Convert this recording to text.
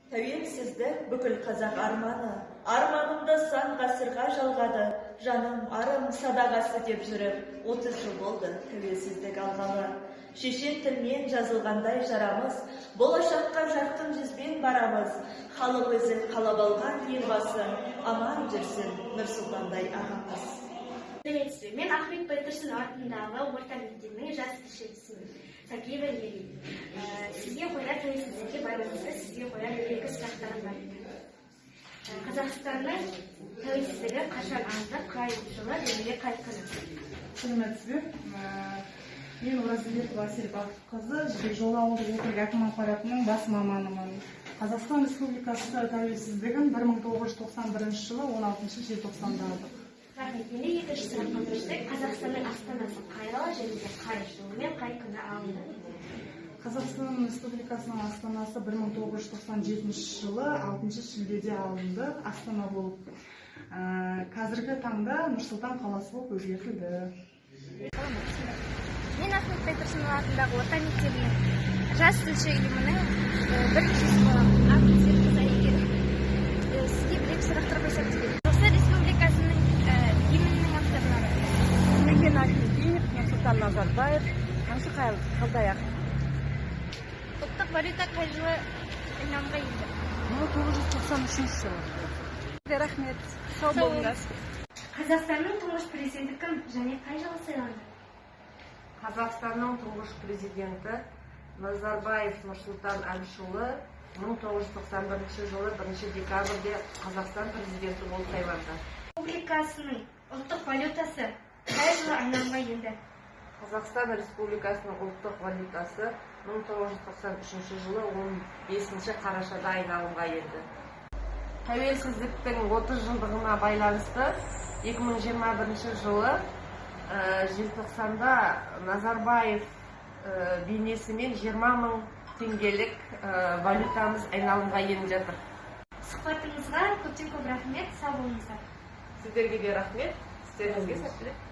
Тәуелсіздік бүкіл қазақ арманы, арманымды сан ғасырға жалғады, жаным, арым, садағасы деп жүріп, 30 жыл болды тәуелсіздік алғалы. Шешен тілмен жазылғандай жарамыз, болашаққа жарқын жүзбен барамыз, халық өзі қалап алған елбасы, аман жүрсін Нұрсұлтандай ағамыз. Мен Ахмет Байтұрсын атындағы орта мектебінің жас кішісімін. Сәкиева Лилия. Сізге қояр тәуелсіздікке байланысты сізге қояр екі сұрақтарым бар. Қазақстанның тәуелсіздігі қашан алды, қай жылы және қай күні? Сәлеметсіздер. Мен Оразымбетова Әсел Бақытқызы, Жібек Жолы ауылдық округ әкім аппаратының бас маманымын. Қазақстан Республикасы тәуелсіздігін 1991 жылы 16 желтоқсанда алдық. Рахмет. Енді екінші сұраққа көштік. Қазақстанның астанасы қай қала және қай жылы мен қай күні алынды? Қазақстан Республикасының астанасы 1997 жылы 6 шілдеде алынды, Астана болып. Қазіргі таңда Нұрсұлтан қаласы болып өзгертілді. Мен Ахмет Байтұрсын атындағы орта мектебінің жас тілші ұйымының біріншісі боламын. Атын Серкіз Айгерім. Сізге бір-екі сұрақтар қойсам деп едім. Қазақстан Республикасының гимнінің авторлары. Мекен Ахмедиев, Нұрсұлтан Назарбаев, Қаныш Қалдаяқов. Ұлттық валюта қай жылы айналымға енді? 1993 жылы. Рахмет. Сау болыңыз. Қазақстанның тұңғыш президенті кім және қай жылы сайланды? Қазақстанның тұңғыш президенті Назарбаев Нұрсұлтан Әбішұлы 1991 жылы 1 декабрьде Қазақстан президенті болып сайланды. Республикасының ұлттық валютасы қай жылы айналымға енді? Қазақстан Республикасының ұлттық валютасы 1993 жылы 15 қарашада айналымға енді. Тәуелсіздіктің 30 жылдығына байланысты 2021 жылы желтоқсанда Назарбаев бейнесімен 20 мың теңгелік валютамыз айналымға еніп жатыр. Сұхбатыңызға көптен көп рахмет, сау болыңыздар. Сіздерге де рахмет, сіздеріңізге сәттілік.